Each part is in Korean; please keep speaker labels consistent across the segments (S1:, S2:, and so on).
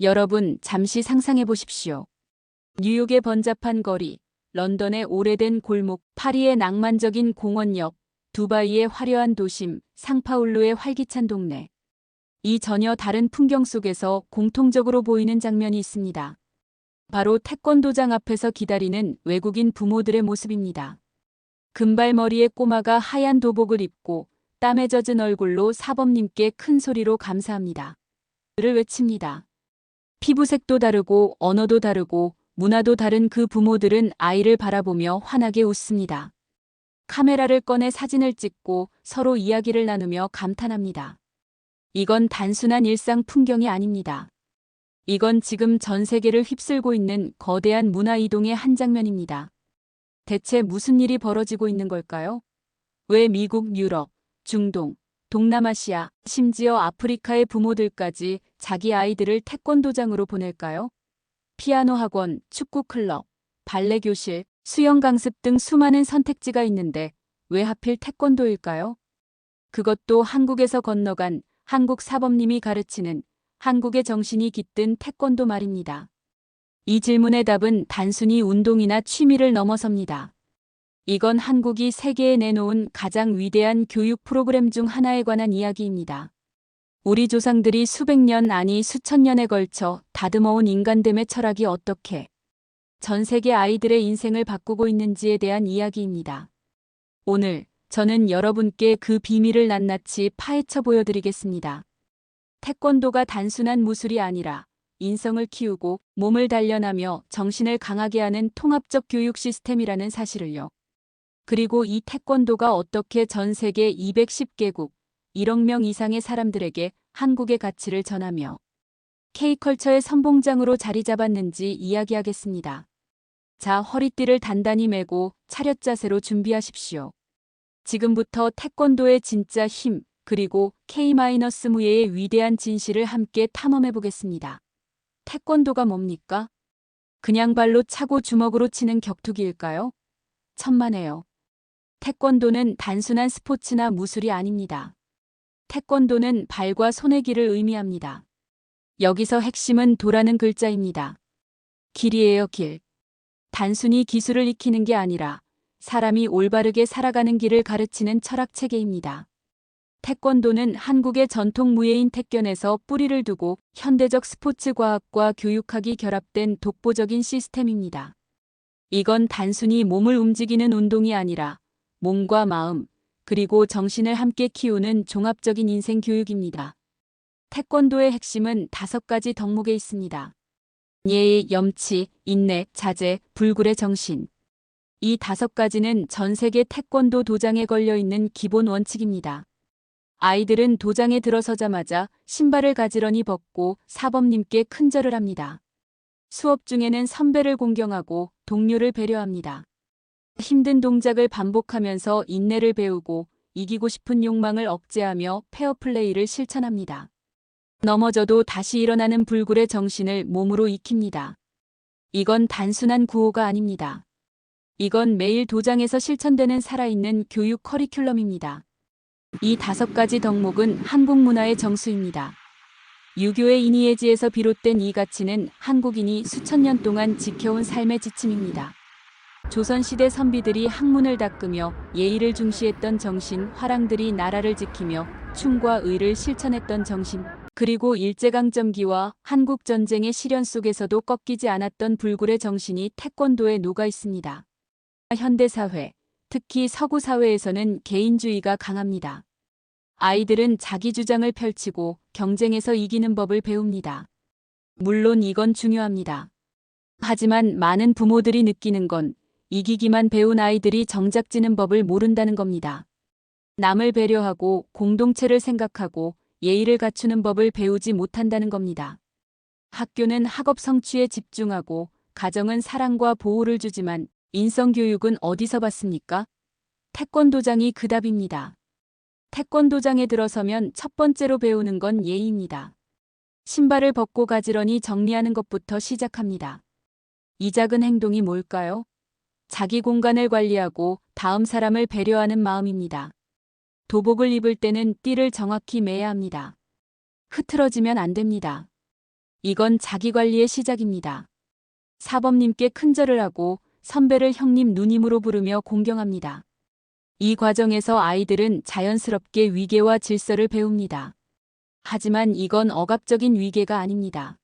S1: 여러분, 잠시 상상해 보십시오. 뉴욕의 번잡한 거리, 런던의 오래된 골목, 파리의 낭만적인 공원역, 두바이의 화려한 도심, 상파울루의 활기찬 동네. 이 전혀 다른 풍경 속에서 공통적으로 보이는 장면이 있습니다. 바로 태권도장 앞에서 기다리는 외국인 부모들의 모습입니다. 금발머리의 꼬마가 하얀 도복을 입고 땀에 젖은 얼굴로 사범님께 큰 소리로 감사합니다 를 외칩니다. 피부색도 다르고 언어도 다르고 문화도 다른 그 부모들은 아이를 바라보며 환하게 웃습니다. 카메라를 꺼내 사진을 찍고 서로 이야기를 나누며 감탄합니다. 이건 단순한 일상 풍경이 아닙니다. 이건 지금 전 세계를 휩쓸고 있는 거대한 문화 이동의 한 장면입니다. 대체 무슨 일이 벌어지고 있는 걸까요? 왜 미국, 유럽, 중동, 동남아시아, 심지어 아프리카의 부모들까지 자기 아이들을 태권도장으로 보낼까요? 피아노 학원, 축구 클럽, 발레 교실, 수영 강습 등 수많은 선택지가 있는데 왜 하필 태권도일까요? 그것도 한국에서 건너간 한국 사범님이 가르치는 한국의 정신이 깃든 태권도 말입니다. 이 질문의 답은 단순히 운동이나 취미를 넘어섭니다. 이건 한국이 세계에 내놓은 가장 위대한 교육 프로그램 중 하나에 관한 이야기입니다. 우리 조상들이 수백 년 아니 수천 년에 걸쳐 다듬어온 인간됨의 철학이 어떻게 전 세계 아이들의 인생을 바꾸고 있는지에 대한 이야기입니다. 오늘 저는 여러분께 그 비밀을 낱낱이 파헤쳐 보여드리겠습니다. 태권도가 단순한 무술이 아니라 인성을 키우고 몸을 단련하며 정신을 강하게 하는 통합적 교육 시스템이라는 사실을요. 그리고 이 태권도가 어떻게 전 세계 210개국 1억 명 이상의 사람들에게 한국의 가치를 전하며 K컬처의 선봉장으로 자리 잡았는지 이야기하겠습니다. 자, 허리띠를 단단히 매고 차렷 자세로 준비하십시오. 지금부터 태권도의 진짜 힘, 그리고 K-무예의 위대한 진실을 함께 탐험해 보겠습니다. 태권도가 뭡니까? 그냥 발로 차고 주먹으로 치는 격투기일까요? 천만에요. 태권도는 단순한 스포츠나 무술이 아닙니다. 태권도는 발과 손의 길을 의미합니다. 여기서 핵심은 도라는 글자입니다. 길이에요, 길. 단순히 기술을 익히는 게 아니라 사람이 올바르게 살아가는 길을 가르치는 철학 체계입니다. 태권도는 한국의 전통 무예인 태견에서 뿌리를 두고 현대적 스포츠 과학과 교육학이 결합된 독보적인 시스템입니다. 이건 단순히 몸을 움직이는 운동이 아니라 몸과 마음, 그리고 정신을 함께 키우는 종합적인 인생 교육입니다. 태권도의 핵심은 5가지 덕목에 있습니다. 예의, 염치, 인내, 자제, 불굴의 정신. 이 5가지는 전 세계 태권도 도장에 걸려 있는 기본 원칙입니다. 아이들은 도장에 들어서자마자 신발을 가지런히 벗고 사범님께 큰절을 합니다. 수업 중에는 선배를 공경하고 동료를 배려합니다. 힘든 동작을 반복하면서 인내를 배우고 이기고 싶은 욕망을 억제하며 페어플레이를 실천합니다. 넘어져도 다시 일어나는 불굴의 정신을 몸으로 익힙니다. 이건 단순한 구호가 아닙니다. 이건 매일 도장에서 실천되는 살아있는 교육 커리큘럼입니다. 이 5가지 덕목은 한국 문화의 정수입니다. 유교의 인이해지에서 비롯된 이 가치는 한국인이 수천 년 동안 지켜온 삶의 지침입니다. 조선시대 선비들이 학문을 닦으며 예의를 중시했던 정신, 화랑들이 나라를 지키며 충과 의를 실천했던 정신, 그리고 일제강점기와 한국전쟁의 시련 속에서도 꺾이지 않았던 불굴의 정신이 태권도에 녹아 있습니다. 현대사회, 특히 서구 사회에서는 개인주의가 강합니다. 아이들은 자기 주장을 펼치고 경쟁에서 이기는 법을 배웁니다. 물론 이건 중요합니다. 하지만 많은 부모들이 느끼는 건 이기기만 배운 아이들이 정작 지는 법을 모른다는 겁니다. 남을 배려하고 공동체를 생각하고 예의를 갖추는 법을 배우지 못한다는 겁니다. 학교는 학업 성취에 집중하고 가정은 사랑과 보호를 주지만 인성교육은 어디서 받습니까? 태권도장이 그 답입니다. 태권도장에 들어서면 첫 번째로 배우는 건 예의입니다. 신발을 벗고 가지런히 정리하는 것부터 시작합니다. 이 작은 행동이 뭘까요? 자기 공간을 관리하고 다음 사람을 배려하는 마음입니다. 도복을 입을 때는 띠를 정확히 매야 합니다. 흐트러지면 안 됩니다. 이건 자기관리의 시작입니다. 사범님께 큰절을 하고 선배를 형님 누님으로 부르며 공경합니다. 이 과정에서 아이들은 자연스럽게 위계와 질서를 배웁니다. 하지만 이건 억압적인 위계가 아닙니다.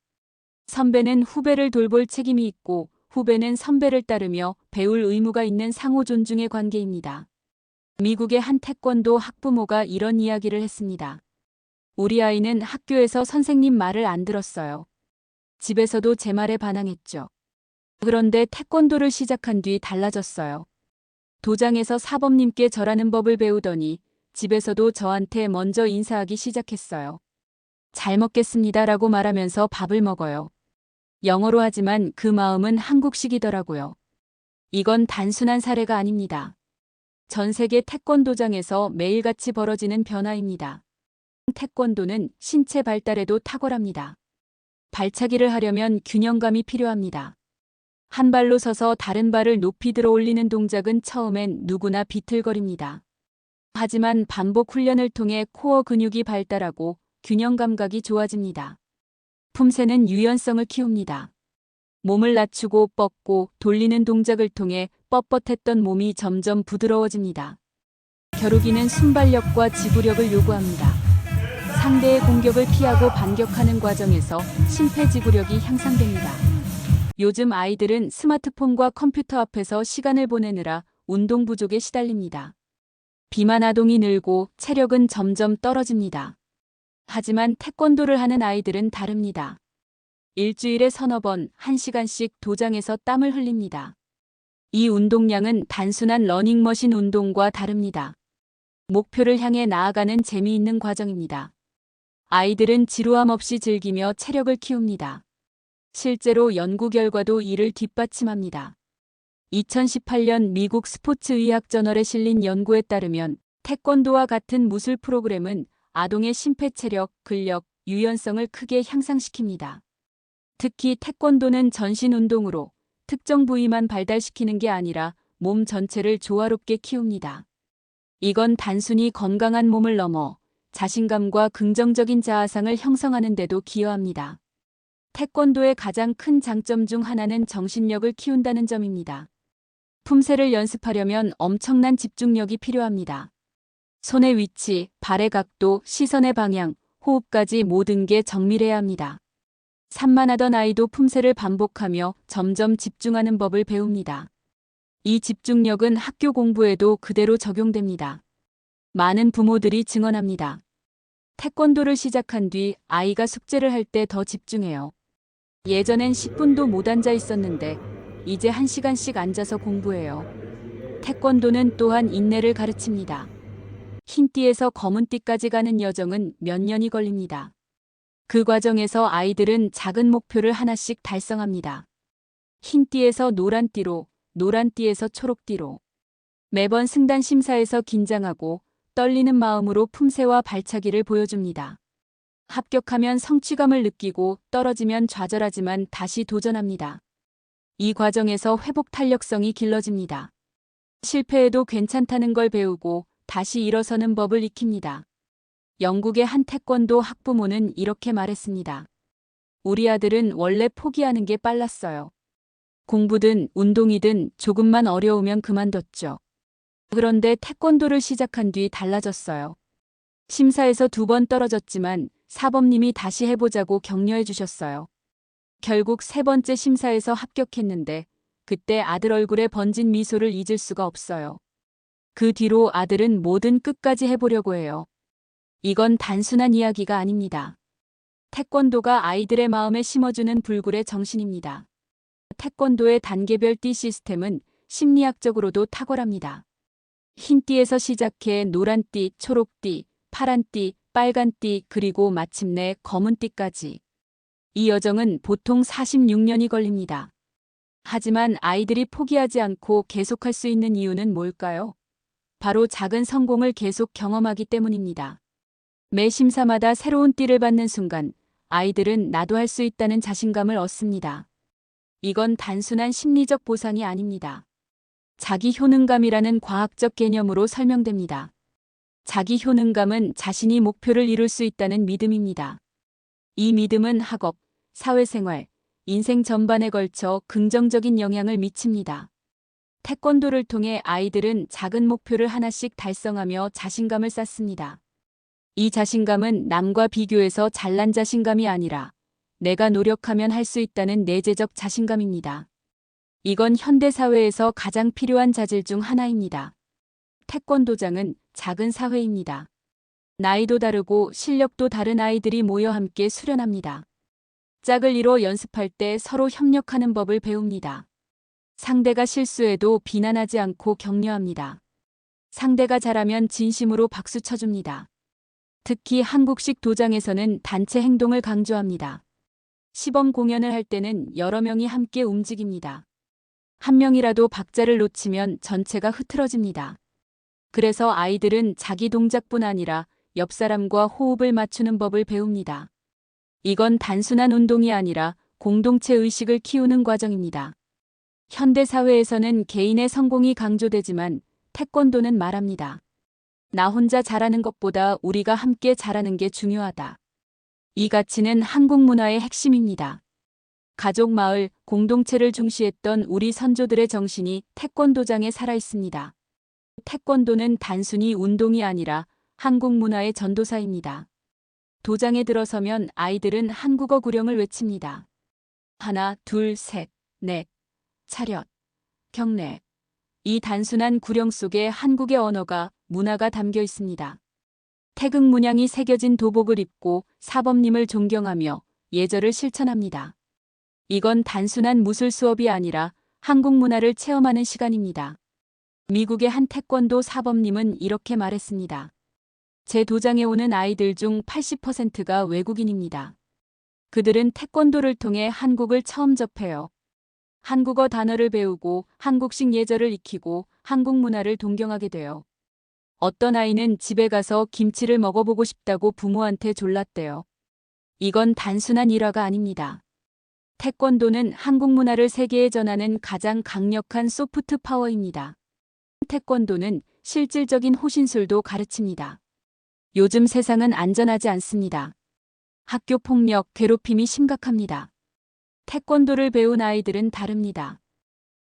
S1: 선배는 후배를 돌볼 책임이 있고 후배는 선배를 따르며 배울 의무가 있는 상호 존중의 관계입니다. 미국의 한 태권도 학부모가 이런 이야기를 했습니다. 우리 아이는 학교에서 선생님 말을 안 들었어요. 집에서도 제 말에 반항했죠. 그런데 태권도를 시작한 뒤 달라졌어요. 도장에서 사범님께 절하는 법을 배우더니 집에서도 저한테 먼저 인사하기 시작했어요. 잘 먹겠습니다라고 말하면서 밥을 먹어요. 영어로 하지만 그 마음은 한국식이더라고요. 이건 단순한 사례가 아닙니다. 전 세계 태권도장에서 매일같이 벌어지는 변화입니다. 태권도는 신체 발달에도 탁월합니다. 발차기를 하려면 균형감이 필요합니다. 한 발로 서서 다른 발을 높이 들어 올리는 동작은 처음엔 누구나 비틀거립니다. 하지만 반복 훈련을 통해 코어 근육이 발달하고 균형 감각이 좋아집니다. 품새는 유연성을 키웁니다. 몸을 낮추고 뻗고 돌리는 동작을 통해 뻣뻣했던 몸이 점점 부드러워집니다. 겨루기는 순발력과 지구력을 요구합니다. 상대의 공격을 피하고 반격하는 과정에서 심폐지구력이 향상됩니다. 요즘 아이들은 스마트폰과 컴퓨터 앞에서 시간을 보내느라 운동 부족에 시달립니다. 비만 아동이 늘고 체력은 점점 떨어집니다. 하지만 태권도를 하는 아이들은 다릅니다. 일주일에 서너 번 1시간씩 도장에서 땀을 흘립니다. 이 운동량은 단순한 러닝머신 운동과 다릅니다. 목표를 향해 나아가는 재미있는 과정입니다. 아이들은 지루함 없이 즐기며 체력을 키웁니다. 실제로 연구 결과도 이를 뒷받침합니다. 2018년 미국 스포츠의학 저널에 실린 연구에 따르면 태권도와 같은 무술 프로그램은 아동의 심폐체력, 근력, 유연성을 크게 향상시킵니다. 특히 태권도는 전신 운동으로 특정 부위만 발달시키는 게 아니라 몸 전체를 조화롭게 키웁니다. 이건 단순히 건강한 몸을 넘어 자신감과 긍정적인 자아상을 형성하는 데도 기여합니다. 태권도의 가장 큰 장점 중 하나는 정신력을 키운다는 점입니다. 품새를 연습하려면 엄청난 집중력이 필요합니다. 손의 위치, 발의 각도, 시선의 방향, 호흡까지 모든 게 정밀해야 합니다. 산만하던 아이도 품새를 반복하며 점점 집중하는 법을 배웁니다. 이 집중력은 학교 공부에도 그대로 적용됩니다. 많은 부모들이 증언합니다. 태권도를 시작한 뒤 아이가 숙제를 할 때 더 집중해요. 예전엔 10분도 못 앉아 있었는데 이제 1시간씩 앉아서 공부해요. 태권도는 또한 인내를 가르칩니다. 흰띠에서 검은띠까지 가는 여정은 몇 년이 걸립니다. 그 과정에서 아이들은 작은 목표를 하나씩 달성합니다. 흰띠에서 노란띠로, 노란띠에서 초록띠로. 매번 승단 심사에서 긴장하고 떨리는 마음으로 품새와 발차기를 보여줍니다. 합격하면 성취감을 느끼고 떨어지면 좌절하지만 다시 도전합니다. 이 과정에서 회복 탄력성이 길러집니다. 실패해도 괜찮다는 걸 배우고 다시 일어서는 법을 익힙니다. 영국의 한 태권도 학부모는 이렇게 말했습니다. 우리 아들은 원래 포기하는 게 빨랐어요. 공부든 운동이든 조금만 어려우면 그만뒀죠. 그런데 태권도를 시작한 뒤 달라졌어요. 심사에서 2번 떨어졌지만 사범님이 다시 해보자고 격려해 주셨어요. 결국 3번째 심사에서 합격했는데 그때 아들 얼굴에 번진 미소를 잊을 수가 없어요. 그 뒤로 아들은 뭐든 끝까지 해보려고 해요. 이건 단순한 이야기가 아닙니다. 태권도가 아이들의 마음에 심어주는 불굴의 정신입니다. 태권도의 단계별 띠 시스템은 심리학적으로도 탁월합니다. 흰띠에서 시작해 노란띠, 초록띠, 파란띠, 빨간띠 그리고 마침내 검은띠까지. 이 여정은 보통 46년이 걸립니다. 하지만 아이들이 포기하지 않고 계속할 수 있는 이유는 뭘까요? 바로 작은 성공을 계속 경험하기 때문입니다. 매 심사마다 새로운 띠를 받는 순간 아이들은 나도 할 수 있다는 자신감을 얻습니다. 이건 단순한 심리적 보상이 아닙니다. 자기 효능감이라는 과학적 개념으로 설명됩니다. 자기 효능감은 자신이 목표를 이룰 수 있다는 믿음입니다. 이 믿음은 학업, 사회생활, 인생 전반에 걸쳐 긍정적인 영향을 미칩니다. 태권도를 통해 아이들은 작은 목표를 하나씩 달성하며 자신감을 쌓습니다. 이 자신감은 남과 비교해서 잘난 자신감이 아니라 내가 노력하면 할 수 있다는 내재적 자신감입니다. 이건 현대사회에서 가장 필요한 자질 중 하나입니다. 태권도장은 작은 사회입니다. 나이도 다르고 실력도 다른 아이들이 모여 함께 수련합니다. 짝을 이뤄 연습할 때 서로 협력하는 법을 배웁니다. 상대가 실수해도 비난하지 않고 격려합니다. 상대가 잘하면 진심으로 박수 쳐줍니다. 특히 한국식 도장에서는 단체 행동을 강조합니다. 시범 공연을 할 때는 여러 명이 함께 움직입니다. 한 명이라도 박자를 놓치면 전체가 흐트러집니다. 그래서 아이들은 자기 동작뿐 아니라 옆 사람과 호흡을 맞추는 법을 배웁니다. 이건 단순한 운동이 아니라 공동체 의식을 키우는 과정입니다. 현대 사회에서는 개인의 성공이 강조되지만 태권도는 말합니다. 나 혼자 잘하는 것보다 우리가 함께 잘하는 게 중요하다. 이 가치는 한국 문화의 핵심입니다. 가족, 마을, 공동체를 중시했던 우리 선조들의 정신이 태권도장에 살아있습니다. 태권도는 단순히 운동이 아니라 한국 문화의 전도사입니다. 도장에 들어서면 아이들은 한국어 구령을 외칩니다. 하나, 둘, 셋, 넷, 차렷, 경례. 이 단순한 구령 속에 한국의 언어가, 문화가 담겨 있습니다. 태극 문양이 새겨진 도복을 입고 사범님을 존경하며 예절을 실천합니다. 이건 단순한 무술 수업이 아니라 한국 문화를 체험하는 시간입니다. 미국의 한 태권도 사범님은 이렇게 말했습니다. 제 도장에 오는 아이들 중 80%가 외국인입니다. 그들은 태권도를 통해 한국을 처음 접해요. 한국어 단어를 배우고 한국식 예절을 익히고 한국 문화를 동경하게 돼요. 어떤 아이는 집에 가서 김치를 먹어보고 싶다고 부모한테 졸랐대요. 이건 단순한 일화가 아닙니다. 태권도는 한국 문화를 세계에 전하는 가장 강력한 소프트 파워입니다. 태권도는 실질적인 호신술도 가르칩니다. 요즘 세상은 안전하지 않습니다. 학교 폭력, 괴롭힘이 심각합니다. 태권도를 배운 아이들은 다릅니다.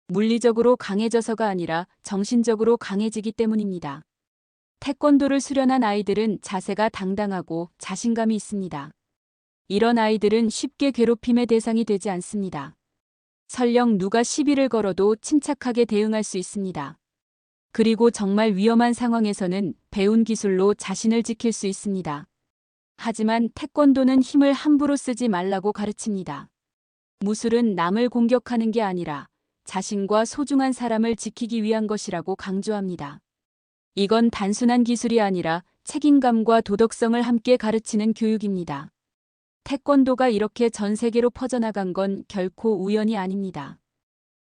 S1: 물리적으로 강해져서가 아니라 정신적으로 강해지기 때문입니다. 태권도를 수련한 아이들은 자세가 당당하고 자신감이 있습니다. 이런 아이들은 쉽게 괴롭힘의 대상이 되지 않습니다. 설령 누가 시비를 걸어도 침착하게 대응할 수 있습니다. 그리고 정말 위험한 상황에서는 배운 기술로 자신을 지킬 수 있습니다. 하지만 태권도는 힘을 함부로 쓰지 말라고 가르칩니다. 무술은 남을 공격하는 게 아니라 자신과 소중한 사람을 지키기 위한 것이라고 강조합니다. 이건 단순한 기술이 아니라 책임감과 도덕성을 함께 가르치는 교육입니다. 태권도가 이렇게 전 세계로 퍼져나간 건 결코 우연이 아닙니다.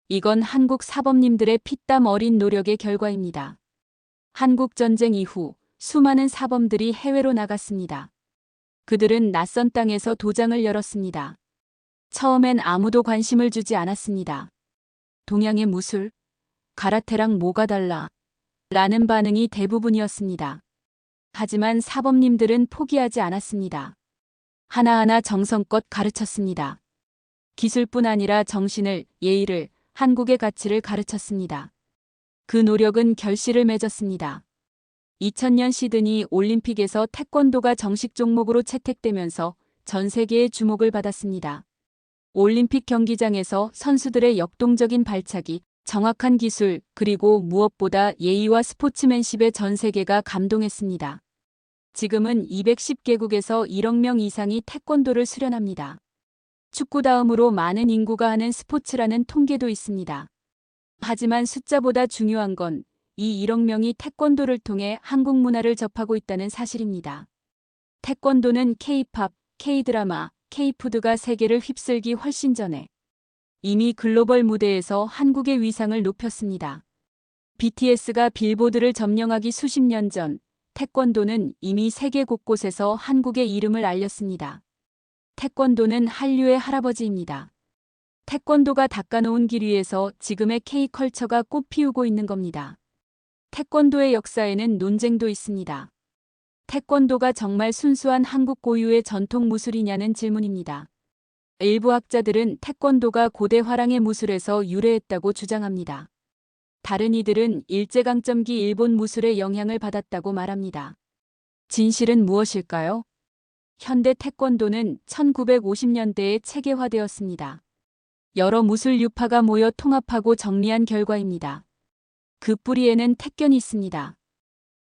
S1: 이건 한국 사범님들의 피땀 어린 노력의 결과입니다. 한국전쟁 이후 수많은 사범들이 해외로 나갔습니다. 그들은 낯선 땅에서 도장을 열었습니다. 처음엔 아무도 관심을 주지 않았습니다. 동양의 무술? 가라테랑 뭐가 달라? 라는 반응이 대부분이었습니다. 하지만 사범님들은 포기하지 않았습니다. 하나하나 정성껏 가르쳤습니다. 기술뿐 아니라 정신을, 예의를, 한국의 가치를 가르쳤습니다. 그 노력은 결실을 맺었습니다. 2000년 시드니 올림픽에서 태권도가 정식 종목으로 채택되면서 전 세계의 주목을 받았습니다. 올림픽 경기장에서 선수들의 역동적인 발차기, 정확한 기술, 그리고 무엇보다 예의와 스포츠맨십에 전 세계가 감동했습니다. 지금은 210개국에서 1억 명 이상이 태권도를 수련합니다. 축구 다음으로 많은 인구가 하는 스포츠라는 통계도 있습니다. 하지만 숫자보다 중요한 건 이 1억 명이 태권도를 통해 한국 문화를 접하고 있다는 사실입니다. 태권도는 K-팝, K-드라마, K-푸드가 세계를 휩쓸기 훨씬 전에 이미 글로벌 무대에서 한국의 위상을 높였습니다. BTS가 빌보드를 점령하기 수십 년 전, 태권도는 이미 세계 곳곳에서 한국의 이름을 알렸습니다. 태권도는 한류의 할아버지입니다. 태권도가 닦아놓은 길 위에서 지금의 K컬처가 꽃피우고 있는 겁니다. 태권도의 역사에는 논쟁도 있습니다. 태권도가 정말 순수한 한국 고유의 전통 무술이냐는 질문입니다. 일부 학자들은 태권도가 고대 화랑의 무술에서 유래했다고 주장합니다. 다른 이들은 일제강점기 일본 무술의 영향을 받았다고 말합니다. 진실은 무엇일까요? 현대 태권도는 1950년대에 체계화되었습니다. 여러 무술 유파가 모여 통합하고 정리한 결과입니다. 그 뿌리에는 택견이 있습니다.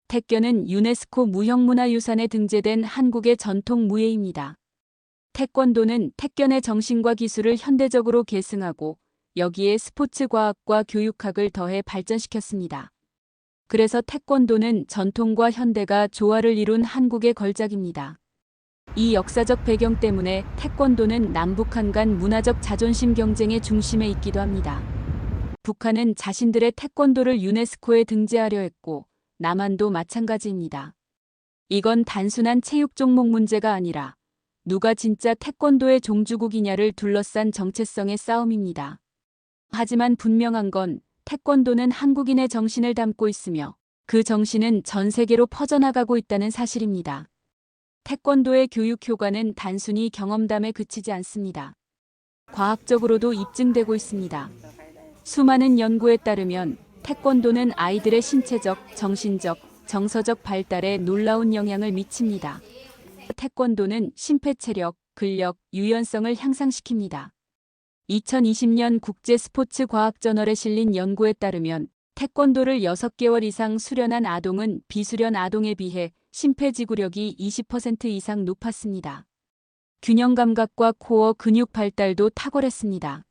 S1: 택견은 유네스코 무형문화유산에 등재된 한국의 전통 무예입니다. 태권도는 택견의 정신과 기술을 현대적으로 계승하고 여기에 스포츠 과학과 교육학을 더해 발전시켰습니다. 그래서 태권도는 전통과 현대가 조화를 이룬 한국의 걸작입니다. 이 역사적 배경 때문에 태권도는 남북한 간 문화적 자존심 경쟁의 중심에 있기도 합니다. 북한은 자신들의 태권도를 유네스코에 등재하려 했고 남한도 마찬가지입니다. 이건 단순한 체육 종목 문제가 아니라 누가 진짜 태권도의 종주국이냐를 둘러싼 정체성의 싸움입니다. 하지만 분명한 건 태권도는 한국인의 정신을 담고 있으며 그 정신은 전 세계로 퍼져나가고 있다는 사실입니다. 태권도의 교육 효과는 단순히 경험담에 그치지 않습니다. 과학적으로도 입증되고 있습니다. 수많은 연구에 따르면 태권도는 아이들의 신체적, 정신적, 정서적 발달에 놀라운 영향을 미칩니다. 태권도는 심폐체력, 근력, 유연성을 향상시킵니다. 2020년 국제스포츠과학저널에 실린 연구에 따르면 태권도를 6개월 이상 수련한 아동은 비수련 아동에 비해 심폐지구력이 20% 이상 높았습니다. 균형 감각과 코어 근육 발달도 탁월했습니다.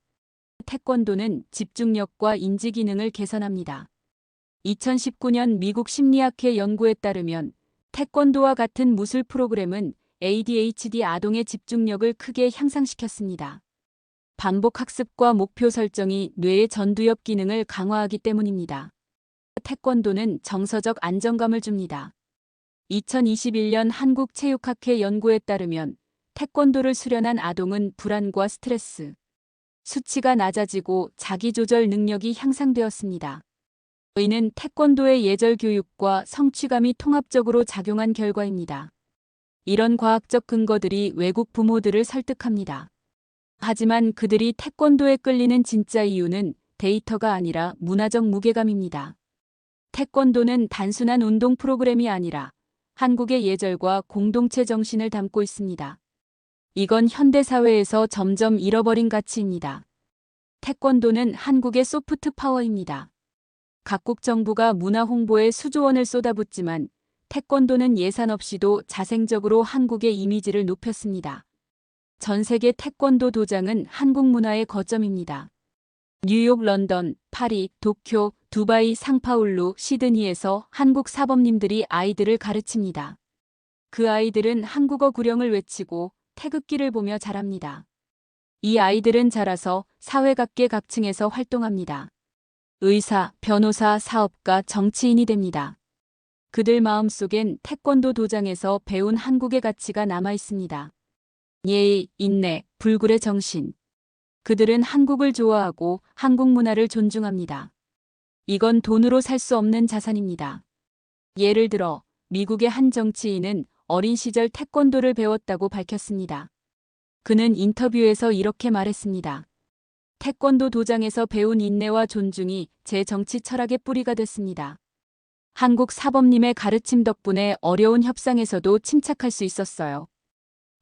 S1: 태권도는 집중력과 인지 기능을 개선합니다. 2019년 미국 심리학회 연구에 따르면 태권도와 같은 무술 프로그램은 ADHD 아동의 집중력을 크게 향상시켰습니다. 반복 학습과 목표 설정이 뇌의 전두엽 기능을 강화하기 때문입니다. 태권도는 정서적 안정감을 줍니다. 2021년 한국체육학회 연구에 따르면 태권도를 수련한 아동은 불안과 스트레스, 수치가 낮아지고 자기조절 능력이 향상되었습니다. 이는 태권도의 예절 교육과 성취감이 통합적으로 작용한 결과입니다. 이런 과학적 근거들이 외국 부모들을 설득합니다. 하지만 그들이 태권도에 끌리는 진짜 이유는 데이터가 아니라 문화적 무게감입니다. 태권도는 단순한 운동 프로그램이 아니라 한국의 예절과 공동체 정신을 담고 있습니다. 이건 현대사회에서 점점 잃어버린 가치입니다. 태권도는 한국의 소프트 파워입니다. 각국 정부가 문화 홍보에 수조 원을 쏟아붓지만 태권도는 예산 없이도 자생적으로 한국의 이미지를 높였습니다. 전 세계 태권도 도장은 한국 문화의 거점입니다. 뉴욕, 런던, 파리, 도쿄, 두바이, 상파울루, 시드니에서 한국 사범님들이 아이들을 가르칩니다. 그 아이들은 한국어 구령을 외치고 태극기를 보며 자랍니다. 이 아이들은 자라서 사회 각계각층에서 활동합니다. 의사, 변호사, 사업가, 정치인이 됩니다. 그들 마음속엔 태권도 도장에서 배운 한국의 가치가 남아 있습니다. 예의, 인내, 불굴의 정신. 그들은 한국을 좋아하고 한국 문화를 존중합니다. 이건 돈으로 살 수 없는 자산입니다. 예를 들어 미국의 한 정치인은 어린 시절 태권도를 배웠다고 밝혔습니다. 그는 인터뷰에서 이렇게 말했습니다. 태권도 도장에서 배운 인내와 존중이 제 정치 철학의 뿌리가 됐습니다. 한국 사범님의 가르침 덕분에 어려운 협상에서도 침착할 수 있었어요.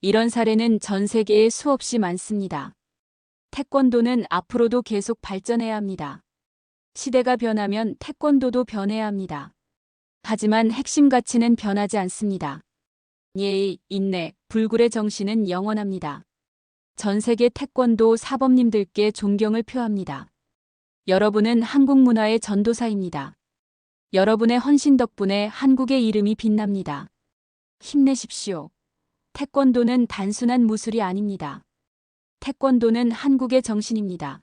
S1: 이런 사례는 전 세계에 수없이 많습니다. 태권도는 앞으로도 계속 발전해야 합니다. 시대가 변하면 태권도도 변해야 합니다. 하지만 핵심 가치는 변하지 않습니다. 예의, 인내, 불굴의 정신은 영원합니다. 전 세계 태권도 사범님들께 존경을 표합니다. 여러분은 한국 문화의 전도사입니다. 여러분의 헌신 덕분에 한국의 이름이 빛납니다. 힘내십시오. 태권도는 단순한 무술이 아닙니다. 태권도는 한국의 정신입니다.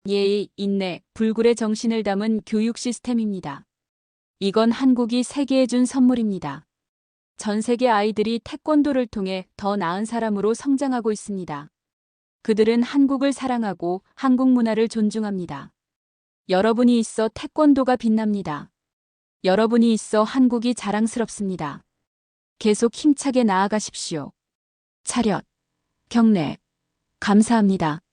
S1: 예의, 인내, 불굴의 정신을 담은 교육 시스템입니다. 이건 한국이 세계에 준 선물입니다. 전 세계 아이들이 태권도를 통해 더 나은 사람으로 성장하고 있습니다. 그들은 한국을 사랑하고 한국 문화를 존중합니다. 여러분이 있어 태권도가 빛납니다. 여러분이 있어 한국이 자랑스럽습니다. 계속 힘차게 나아가십시오. 차렷, 경례, 감사합니다.